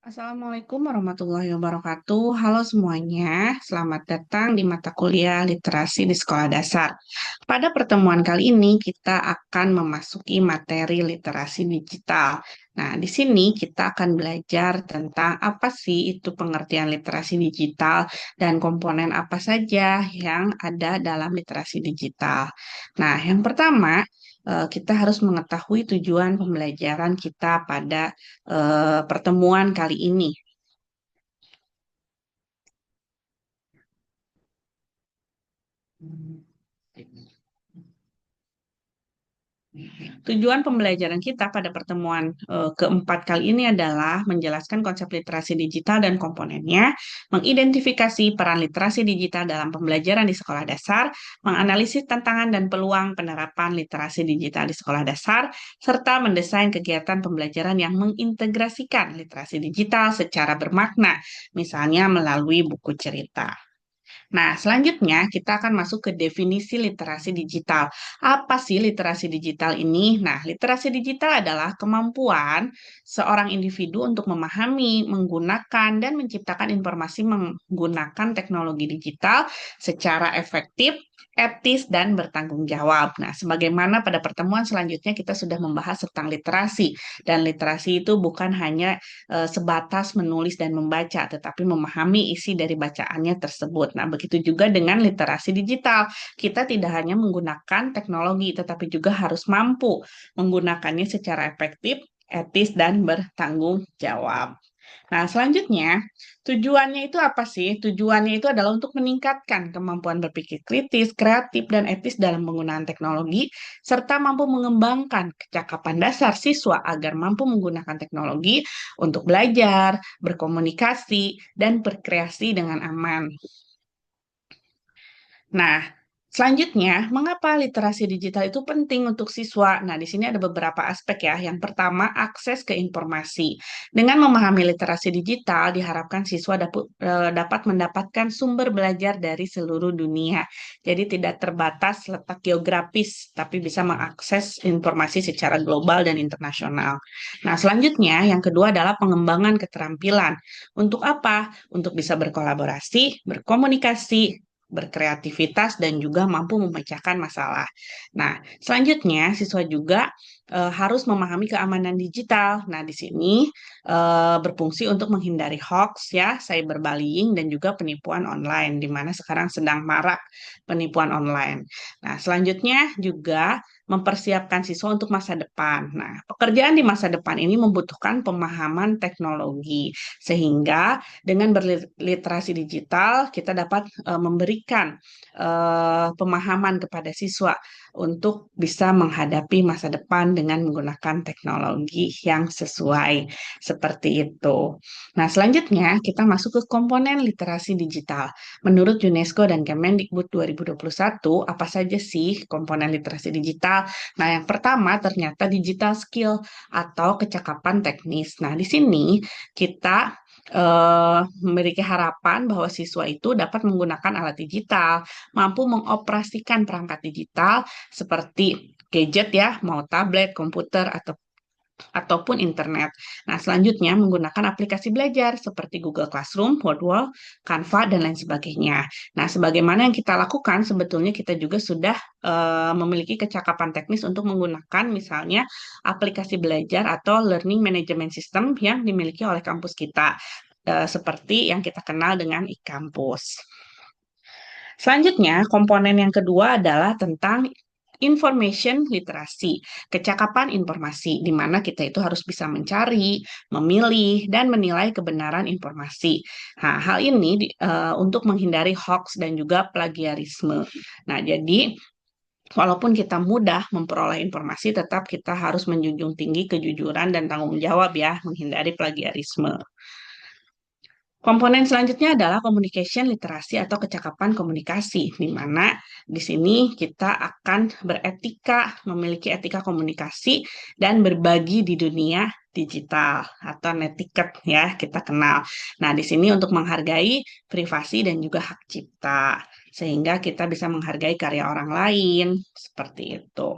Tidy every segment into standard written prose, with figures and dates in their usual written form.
Assalamualaikum warahmatullahi wabarakatuh. Halo semuanya, selamat datang di mata kuliah literasi di sekolah dasar. Pada pertemuan kali ini kita akan memasuki materi literasi digital. Nah, di sini kita akan belajar tentang apa sih itu pengertian literasi digital dan komponen apa saja yang ada dalam literasi digital. Nah, yang pertama, kita harus mengetahui tujuan pembelajaran kita pada pertemuan kali ini. Tujuan pembelajaran kita pada pertemuan keempat kali ini adalah menjelaskan konsep literasi digital dan komponennya, mengidentifikasi peran literasi digital dalam pembelajaran di sekolah dasar, menganalisis tantangan dan peluang penerapan literasi digital di sekolah dasar, serta mendesain kegiatan pembelajaran yang mengintegrasikan literasi digital secara bermakna, misalnya melalui buku cerita. Nah, selanjutnya kita akan masuk ke definisi literasi digital. Apa sih literasi digital ini? Nah, literasi digital adalah kemampuan seorang individu untuk memahami, menggunakan, dan menciptakan informasi menggunakan teknologi digital secara efektif, etis, dan bertanggung jawab. Nah, sebagaimana pada pertemuan selanjutnya kita sudah membahas tentang literasi, dan literasi itu bukan hanya sebatas menulis dan membaca, tetapi memahami isi dari bacaannya tersebut. Nah, begitu juga dengan literasi digital. Kita tidak hanya menggunakan teknologi, tetapi juga harus mampu menggunakannya secara efektif, etis, dan bertanggung jawab. Nah, selanjutnya, tujuannya itu apa sih? Tujuannya itu adalah untuk meningkatkan kemampuan berpikir kritis, kreatif, dan etis dalam penggunaan teknologi, serta mampu mengembangkan kecakapan dasar siswa agar mampu menggunakan teknologi untuk belajar, berkomunikasi, dan berkreasi dengan aman. Nah, selanjutnya, mengapa literasi digital itu penting untuk siswa? Nah, di sini ada beberapa aspek ya. Yang pertama, akses ke informasi. Dengan memahami literasi digital, diharapkan siswa dapat mendapatkan sumber belajar dari seluruh dunia. Jadi tidak terbatas letak geografis, tapi bisa mengakses informasi secara global dan internasional. Nah, selanjutnya, yang kedua adalah pengembangan keterampilan. Untuk apa? Untuk bisa berkolaborasi, berkomunikasi, berkreativitas, dan juga mampu memecahkan masalah. Nah, selanjutnya siswa juga harus memahami keamanan digital. Nah, di sini berfungsi untuk menghindari hoax ya, cyberbullying dan juga penipuan online di mana sekarang sedang marak penipuan online. Nah, selanjutnya juga mempersiapkan siswa untuk masa depan. Nah, pekerjaan di masa depan ini membutuhkan pemahaman teknologi sehingga dengan berliterasi digital, kita dapat memberikan pemahaman kepada siswa untuk bisa menghadapi masa depan dengan menggunakan teknologi yang sesuai seperti itu. Nah, selanjutnya kita masuk ke komponen literasi digital. Menurut UNESCO dan Kemendikbud 2021, apa saja sih komponen literasi digital? Nah, yang pertama ternyata digital skill atau kecakapan teknis. Nah, di sini kita memiliki harapan bahwa siswa itu dapat menggunakan alat digital, mampu mengoperasikan perangkat digital seperti gadget ya, mau tablet, komputer, ataupun internet. Nah, selanjutnya menggunakan aplikasi belajar seperti Google Classroom, Wordwall, Canva, dan lain sebagainya. Nah, sebagaimana yang kita lakukan, sebetulnya kita juga sudah memiliki kecakapan teknis untuk menggunakan misalnya aplikasi belajar atau learning management system yang dimiliki oleh kampus kita, seperti yang kita kenal dengan e-kampus. Selanjutnya, komponen yang kedua adalah tentang information literasi, kecakapan informasi, di mana kita itu harus bisa mencari, memilih, dan menilai kebenaran informasi. Nah, hal ini untuk menghindari hoax dan juga plagiarisme. Nah, jadi walaupun kita mudah memperoleh informasi, tetap kita harus menjunjung tinggi kejujuran dan tanggung jawab ya, menghindari plagiarisme. Komponen selanjutnya adalah communication literasi atau kecakapan komunikasi, di mana di sini kita akan beretika, memiliki etika komunikasi, dan berbagi di dunia digital atau netiquette ya kita kenal. Nah, di sini untuk menghargai privasi dan juga hak cipta, sehingga kita bisa menghargai karya orang lain, seperti itu.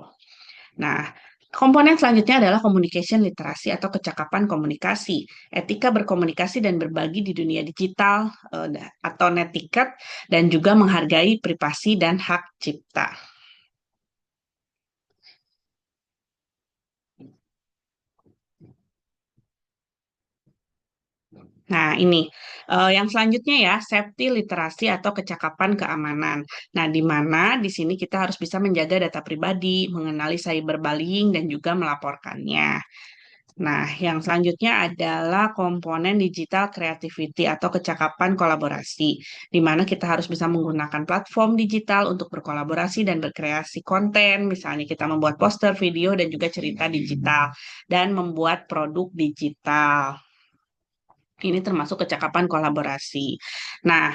Nah, Komponen selanjutnya adalah communication literasi atau kecakapan komunikasi, etika berkomunikasi dan berbagi di dunia digital atau netiquette, dan juga menghargai privasi dan hak cipta. Nah, ini yang selanjutnya ya, safety literasi atau kecakapan keamanan. Nah, di mana di sini kita harus bisa menjaga data pribadi, mengenali cyberbullying, dan juga melaporkannya. Nah, yang selanjutnya adalah komponen digital creativity atau kecakapan kolaborasi, di mana kita harus bisa menggunakan platform digital untuk berkolaborasi dan berkreasi konten, misalnya kita membuat poster, video, dan juga cerita digital, dan membuat produk digital. Ini termasuk kecakapan kolaborasi. Nah,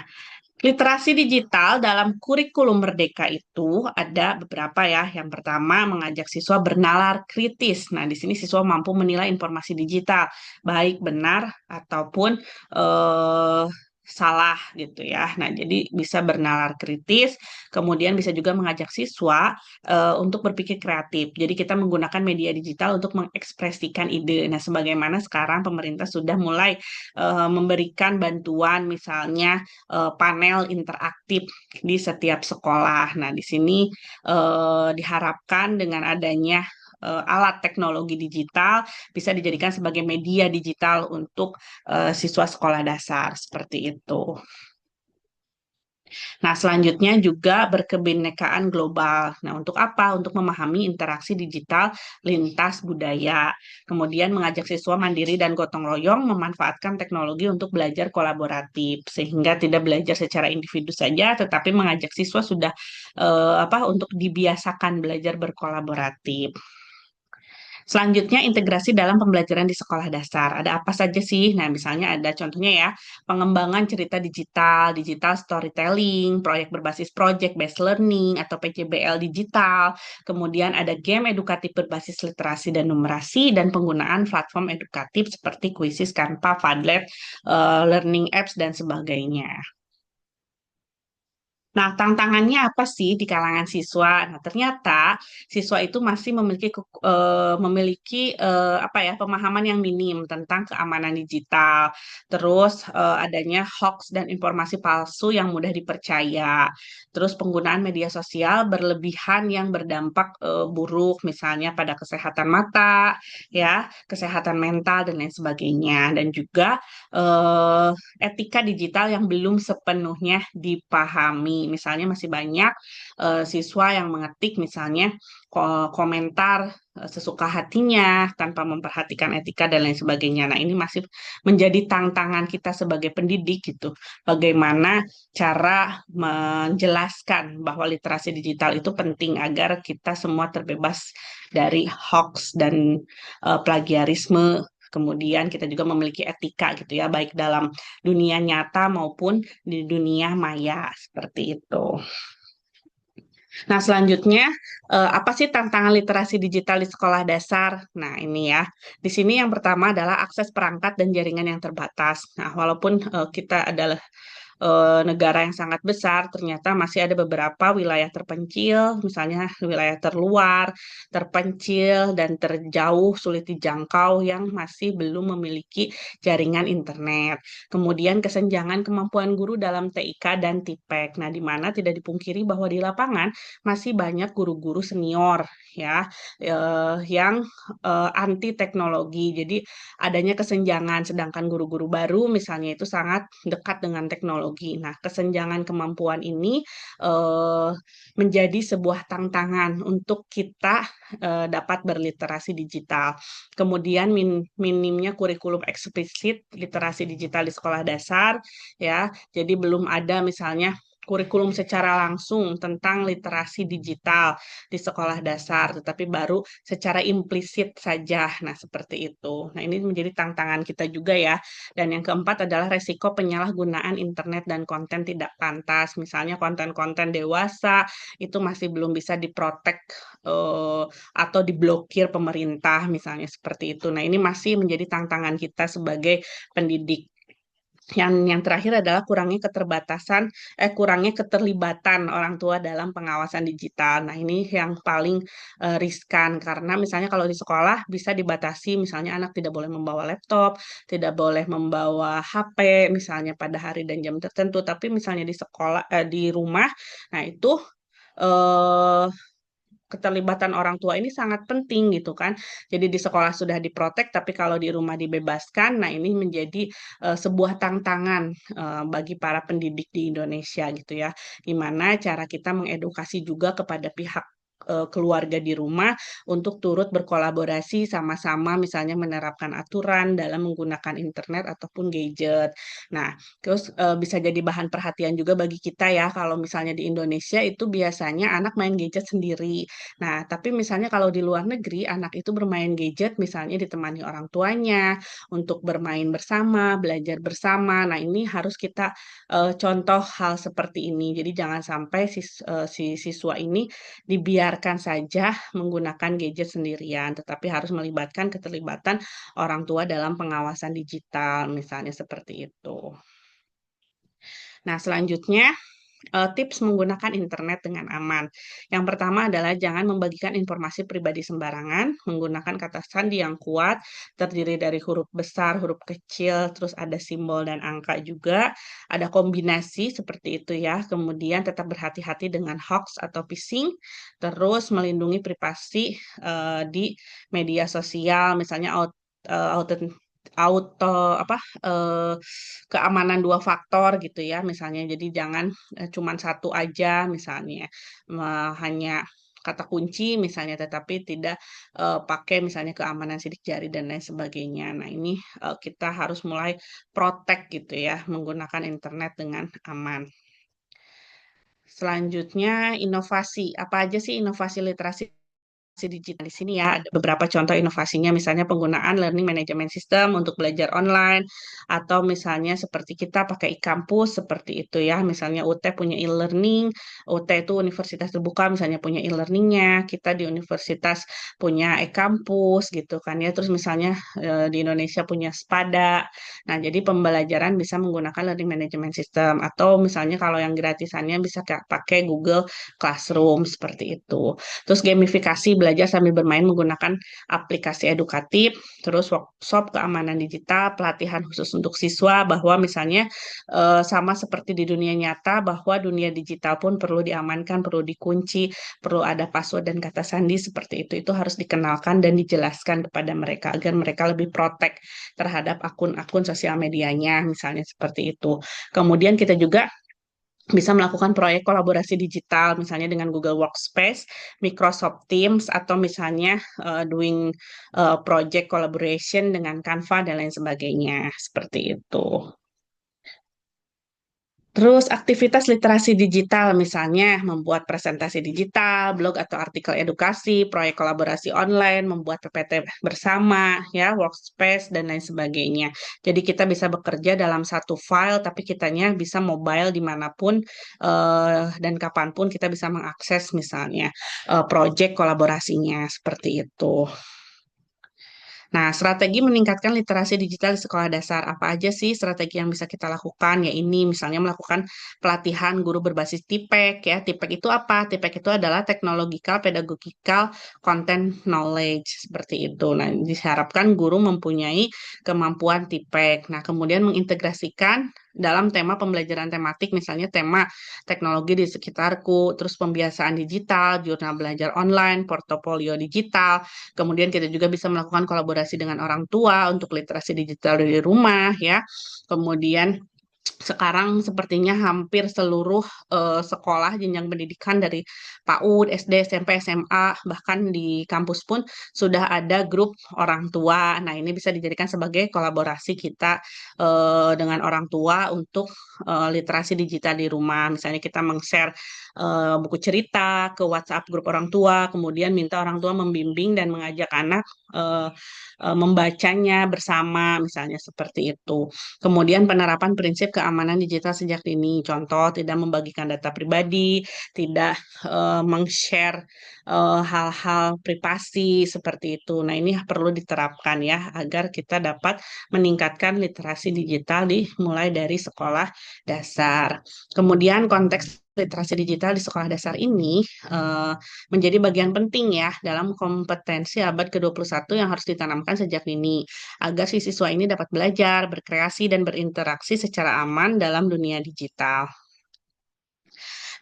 literasi digital dalam kurikulum Merdeka itu ada beberapa ya. Yang pertama, mengajak siswa bernalar kritis. Nah, di sini siswa mampu menilai informasi digital, baik benar ataupun eh, salah gitu ya. Nah, jadi bisa bernalar kritis, kemudian bisa juga mengajak siswa untuk berpikir kreatif. Jadi kita menggunakan media digital untuk mengekspresikan ide. Nah, sebagaimana sekarang pemerintah sudah mulai memberikan bantuan misalnya panel interaktif di setiap sekolah. Nah, di sini diharapkan dengan adanya alat teknologi digital bisa dijadikan sebagai media digital untuk siswa sekolah dasar seperti itu. Nah, selanjutnya juga berkebinekaan global. Nah, untuk apa? Untuk memahami interaksi digital lintas budaya. Kemudian mengajak siswa mandiri dan gotong royong memanfaatkan teknologi untuk belajar kolaboratif sehingga tidak belajar secara individu saja, tetapi mengajak siswa sudah untuk dibiasakan belajar berkolaboratif. Selanjutnya, integrasi dalam pembelajaran di sekolah dasar. Ada apa saja sih? Nah, misalnya ada contohnya ya, pengembangan cerita digital, digital storytelling, proyek berbasis project based learning atau PJBL digital. Kemudian ada game edukatif berbasis literasi dan numerasi dan penggunaan platform edukatif seperti Quizzes, Canva, Padlet, learning apps dan sebagainya. Nah, tantangannya apa sih di kalangan siswa? Nah, ternyata siswa itu masih memiliki apa ya pemahaman yang minim tentang keamanan digital. Terus adanya hoax dan informasi palsu yang mudah dipercaya. Terus penggunaan media sosial berlebihan yang berdampak buruk, misalnya pada kesehatan mata, ya, kesehatan mental dan lain sebagainya. Dan juga eh, etika digital yang belum sepenuhnya dipahami. Misalnya masih banyak siswa yang mengetik misalnya komentar sesuka hatinya tanpa memperhatikan etika dan lain sebagainya. Nah, ini masih menjadi tantangan kita sebagai pendidik gitu. Bagaimana cara menjelaskan bahwa literasi digital itu penting agar kita semua terbebas dari hoax dan plagiarisme. Kemudian kita juga memiliki etika gitu ya, baik dalam dunia nyata maupun di dunia maya seperti itu. Nah, selanjutnya, apa sih tantangan literasi digital di sekolah dasar? Nah, ini ya. Di sini yang pertama adalah akses perangkat dan jaringan yang terbatas. Nah, walaupun kita adalah negara yang sangat besar, ternyata masih ada beberapa wilayah terpencil, misalnya wilayah terluar, terpencil, dan terjauh, sulit dijangkau yang masih belum memiliki jaringan internet. Kemudian kesenjangan kemampuan guru dalam TIK dan TIPEK. Nah, di mana tidak dipungkiri bahwa di lapangan masih banyak guru-guru senior ya yang anti teknologi. Jadi adanya kesenjangan, sedangkan guru-guru baru misalnya itu sangat dekat dengan teknologi. Nah, kesenjangan kemampuan ini eh, menjadi sebuah tantangan untuk kita dapat berliterasi digital. Kemudian minimnya kurikulum eksplisit literasi digital di sekolah dasar, ya. Jadi belum ada misalnya kurikulum secara langsung tentang literasi digital di sekolah dasar, tetapi baru secara implisit saja. Nah, seperti itu. Nah, ini menjadi tantangan kita juga ya. Dan yang keempat adalah resiko penyalahgunaan internet dan konten tidak pantas. Misalnya konten-konten dewasa itu masih belum bisa diprotek atau diblokir pemerintah, misalnya seperti itu. Nah, ini masih menjadi tantangan kita sebagai pendidik. Yang terakhir adalah kurangnya keterlibatan orang tua dalam pengawasan digital. Nah, ini yang paling riskan karena misalnya kalau di sekolah bisa dibatasi, misalnya anak tidak boleh membawa laptop, tidak boleh membawa HP misalnya pada hari dan jam tertentu, tapi misalnya di sekolah di rumah, nah itu eh, keterlibatan orang tua ini sangat penting gitu kan. Jadi di sekolah sudah diprotek, tapi kalau di rumah dibebaskan, nah ini menjadi sebuah tantangan bagi para pendidik di Indonesia gitu ya. Gimana cara kita mengedukasi juga kepada pihak keluarga di rumah untuk turut berkolaborasi sama-sama misalnya menerapkan aturan dalam menggunakan internet ataupun gadget. Nah, terus bisa jadi bahan perhatian juga bagi kita ya kalau misalnya di Indonesia itu biasanya anak main gadget sendiri. Nah, tapi misalnya kalau di luar negeri, anak itu bermain gadget misalnya ditemani orang tuanya untuk bermain bersama, belajar bersama. Nah, ini harus kita contoh hal seperti ini. Jadi jangan sampai si siswa ini dibiarkan saja menggunakan gadget sendirian, tetapi harus melibatkan keterlibatan orang tua dalam pengawasan digital, misalnya seperti itu. Nah, selanjutnya tips menggunakan internet dengan aman. Yang pertama adalah jangan membagikan informasi pribadi sembarangan, menggunakan kata sandi yang kuat, terdiri dari huruf besar, huruf kecil, terus ada simbol dan angka juga, ada kombinasi seperti itu ya. Kemudian tetap berhati-hati dengan hoax atau phishing, terus melindungi privasi di media sosial, misalnya auto auto apa eh, keamanan dua faktor gitu ya misalnya, jadi jangan cuman satu aja misalnya, hanya kata kunci misalnya, tetapi tidak pakai misalnya keamanan sidik jari dan lain sebagainya. Nah, ini kita harus mulai protect gitu ya, menggunakan internet dengan aman. Selanjutnya, inovasi. Apa aja sih inovasi literasi digital di sini ya? Ada beberapa contoh inovasinya, misalnya penggunaan learning management system untuk belajar online, atau misalnya seperti kita pakai e-kampus seperti itu ya. Misalnya UT punya e-learning, UT itu universitas terbuka misalnya punya e-learningnya, kita di universitas punya e-kampus gitu kan ya. Terus misalnya di Indonesia punya Spada. Nah, jadi pembelajaran bisa menggunakan learning management system, atau misalnya kalau yang gratisannya bisa pakai Google Classroom seperti itu. Terus gamifikasi, belajar sambil bermain menggunakan aplikasi edukatif, terus workshop keamanan digital, pelatihan khusus untuk siswa bahwa misalnya sama seperti di dunia nyata bahwa dunia digital pun perlu diamankan, perlu dikunci, perlu ada password dan kata sandi seperti itu. Itu harus dikenalkan dan dijelaskan kepada mereka agar mereka lebih protek terhadap akun-akun sosial medianya, misalnya seperti itu. Kemudian kita juga bisa melakukan proyek kolaborasi digital, misalnya dengan Google Workspace, Microsoft Teams, atau misalnya doing project collaboration dengan Canva dan lain sebagainya, seperti itu. Terus aktivitas literasi digital, misalnya membuat presentasi digital, blog atau artikel edukasi, proyek kolaborasi online, membuat PPT bersama, ya, workspace, dan lain sebagainya. Jadi kita bisa bekerja dalam satu file, tapi kitanya bisa mobile dimanapun dan kapanpun kita bisa mengakses misalnya proyek kolaborasinya, seperti itu. Nah, strategi meningkatkan literasi digital di sekolah dasar. Apa aja sih strategi yang bisa kita lakukan? Ya ini, misalnya melakukan pelatihan guru berbasis TIPEK ya. TIPEK itu apa? TIPEK itu adalah Technological Pedagogical Content Knowledge, seperti itu. Nah, diharapkan guru mempunyai kemampuan TIPEK. Nah, kemudian mengintegrasikan dalam tema pembelajaran tematik, misalnya tema teknologi di sekitarku, terus pembiasaan digital, jurnal belajar online, portofolio digital. Kemudian kita juga bisa melakukan kolaborasi dengan orang tua untuk literasi digital dari rumah ya. Kemudian sekarang sepertinya hampir seluruh sekolah jenjang pendidikan dari PAUD, SD, SMP, SMA, bahkan di kampus pun sudah ada grup orang tua. Nah, ini bisa dijadikan sebagai kolaborasi kita dengan orang tua untuk literasi digital di rumah. Misalnya kita meng-share buku cerita ke WhatsApp grup orang tua, kemudian minta orang tua membimbing dan mengajak anak eh, membacanya bersama, misalnya seperti itu. Kemudian penerapan prinsip keamanan digital sejak dini. Contoh, tidak membagikan data pribadi, tidak meng-share hal-hal privasi seperti itu. Nah, ini perlu diterapkan ya agar kita dapat meningkatkan literasi digital dimulai dari sekolah dasar. Kemudian konteks literasi digital di sekolah dasar ini eh, menjadi bagian penting ya dalam kompetensi abad ke-21 yang harus ditanamkan sejak dini agar si siswa ini dapat belajar, berkreasi, dan berinteraksi secara aman dalam dunia digital.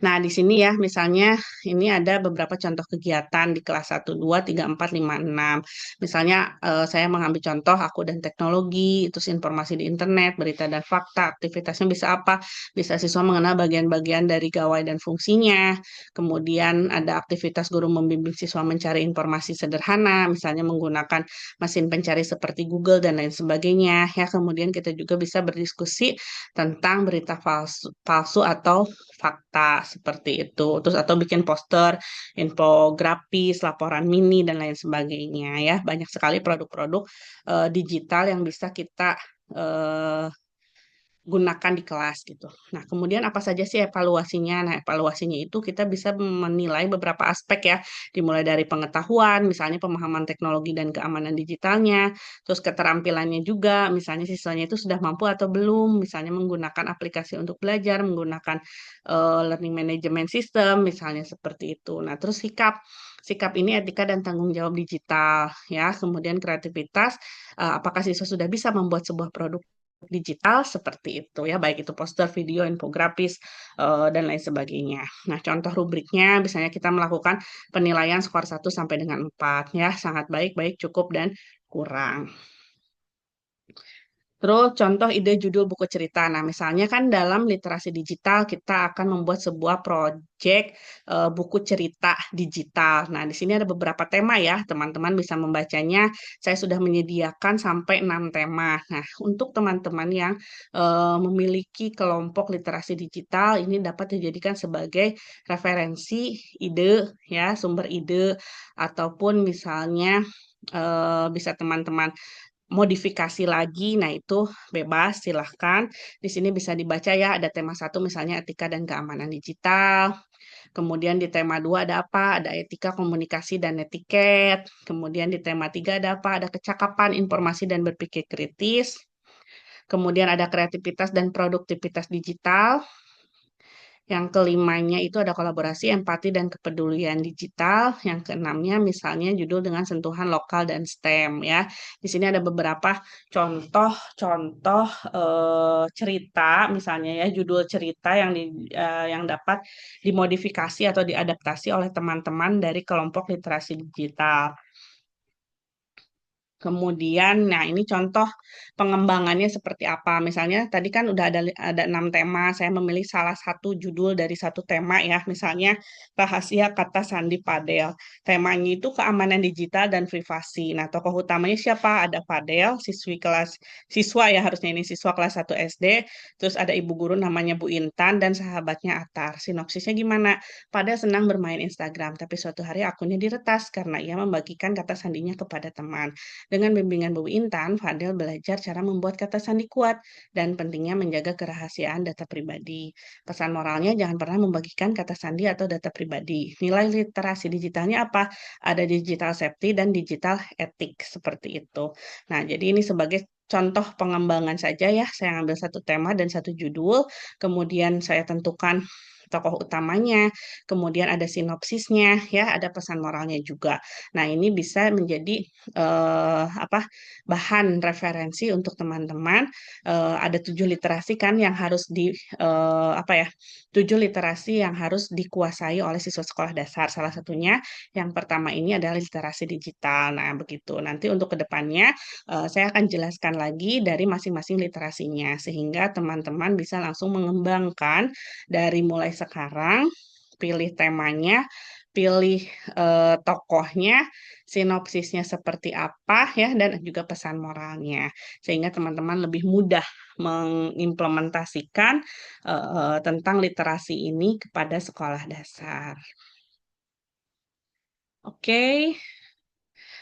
Nah, di sini ya, misalnya ini ada beberapa contoh kegiatan di kelas 1, 2, 3, 4, 5, 6. Misalnya saya mengambil contoh aku dan teknologi, terus informasi di internet, berita dan fakta, aktivitasnya bisa apa? Bisa siswa mengenal bagian-bagian dari gawai dan fungsinya. Kemudian ada aktivitas guru membimbing siswa mencari informasi sederhana, misalnya menggunakan mesin pencari seperti Google dan lain sebagainya. Ya, kemudian kita juga bisa berdiskusi tentang berita palsu, palsu atau fakta seperti itu. Terus atau bikin poster, infografis, laporan mini dan lain sebagainya ya. Banyak sekali produk-produk digital yang bisa kita eh, gunakan di kelas gitu. Nah, kemudian apa saja sih evaluasinya? Nah, evaluasinya itu kita bisa menilai beberapa aspek ya, dimulai dari pengetahuan, misalnya pemahaman teknologi dan keamanan digitalnya, terus keterampilannya juga, misalnya siswanya itu sudah mampu atau belum, misalnya menggunakan aplikasi untuk belajar, menggunakan learning management system, misalnya seperti itu. Nah, terus sikap. Sikap ini etika dan tanggung jawab digital ya, kemudian kreativitas, apakah siswa sudah bisa membuat sebuah produk digital seperti itu ya, baik itu poster, video, infografis, dan lain sebagainya. Nah, contoh rubriknya misalnya kita melakukan penilaian skor 1 sampai dengan 4 ya, sangat baik, baik, cukup, dan kurang. Terus contoh ide judul buku cerita. Nah, misalnya kan dalam literasi digital kita akan membuat sebuah proyek buku cerita digital. Nah, di sini ada beberapa tema ya, teman-teman bisa membacanya. Saya sudah menyediakan sampai 6 tema. Nah, untuk teman-teman yang memiliki kelompok literasi digital, ini dapat dijadikan sebagai referensi ide ya, sumber ide ataupun misalnya bisa teman-teman modifikasi lagi. Nah, itu bebas, silahkan. Di sini bisa dibaca ya, ada tema 1 misalnya etika dan keamanan digital. Kemudian di tema 2 ada apa? Ada etika komunikasi dan etiket. Kemudian di tema 3 ada apa? Ada kecakapan, informasi, dan berpikir kritis. Kemudian ada kreativitas dan produktivitas digital. Yang kelimanya itu ada kolaborasi, empati, dan kepedulian digital. Yang keenamnya misalnya judul dengan sentuhan lokal dan STEM ya. Di sini ada beberapa contoh-contoh cerita, misalnya ya judul cerita yang dapat dimodifikasi atau diadaptasi oleh teman-teman dari kelompok literasi digital. Kemudian, nah ini contoh pengembangannya seperti apa. Misalnya tadi kan udah ada 6 tema. Saya memilih salah satu judul dari satu tema ya. Misalnya rahasia kata sandi Fadel. Temanya itu keamanan digital dan privasi. Nah, tokoh utamanya siapa? Ada Fadel, siswa ya harusnya ini siswa kelas 1 SD. Terus ada ibu guru namanya Bu Intan dan sahabatnya Atar. Sinopsisnya gimana? Fadel senang bermain Instagram, tapi suatu hari akunnya diretas karena ia membagikan kata sandinya kepada teman. Dengan bimbingan Bu Intan, Fadel belajar cara membuat kata sandi kuat dan pentingnya menjaga kerahasiaan data pribadi. Pesan moralnya jangan pernah membagikan kata sandi atau data pribadi. Nilai literasi digitalnya apa? Ada digital safety dan digital etik seperti itu. Nah, jadi ini sebagai contoh pengembangan saja ya. Saya ambil satu tema dan satu judul, kemudian saya tentukan tokoh utamanya, kemudian ada sinopsisnya, ya, ada pesan moralnya juga. Nah, ini bisa menjadi apa bahan referensi untuk teman-teman. Ada 7 literasi kan yang harus apa ya 7 literasi yang harus dikuasai oleh siswa sekolah dasar. Salah satunya yang pertama ini adalah literasi digital. Nah, begitu. Nanti untuk kedepannya saya akan jelaskan lagi dari masing-masing literasinya sehingga teman-teman bisa langsung mengembangkan dari mulai sekarang, pilih temanya, pilih tokohnya, sinopsisnya seperti apa ya, dan juga pesan moralnya. Sehingga teman-teman lebih mudah mengimplementasikan tentang literasi ini kepada sekolah dasar. Oke,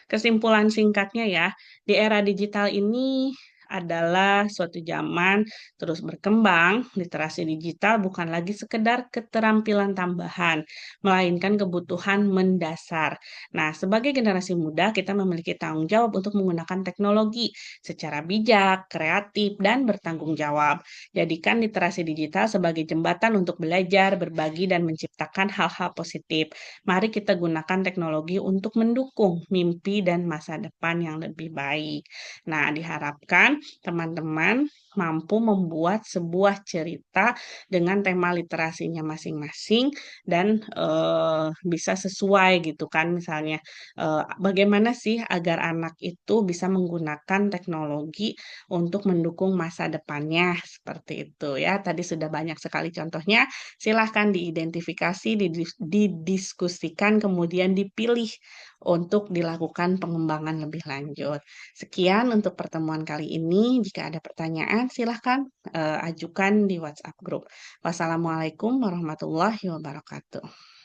kesimpulan singkatnya ya, di era digital ini adalah suatu zaman terus berkembang, literasi digital bukan lagi sekedar keterampilan tambahan, melainkan kebutuhan mendasar. Nah, sebagai generasi muda, kita memiliki tanggung jawab untuk menggunakan teknologi secara bijak, kreatif, dan bertanggung jawab. Jadikan literasi digital sebagai jembatan untuk belajar, berbagi, dan menciptakan hal-hal positif. Mari kita gunakan teknologi untuk mendukung mimpi dan masa depan yang lebih baik. Nah, diharapkan teman-teman mampu membuat sebuah cerita dengan tema literasinya masing-masing dan bisa sesuai gitu kan. Misalnya, bagaimana sih agar anak itu bisa menggunakan teknologi untuk mendukung masa depannya, seperti itu ya. Tadi sudah banyak sekali contohnya, silahkan diidentifikasi, didiskusikan, kemudian dipilih untuk dilakukan pengembangan lebih lanjut. Sekian untuk pertemuan kali ini. Jika ada pertanyaan, silahkan ajukan di WhatsApp group. Wassalamualaikum warahmatullahi wabarakatuh.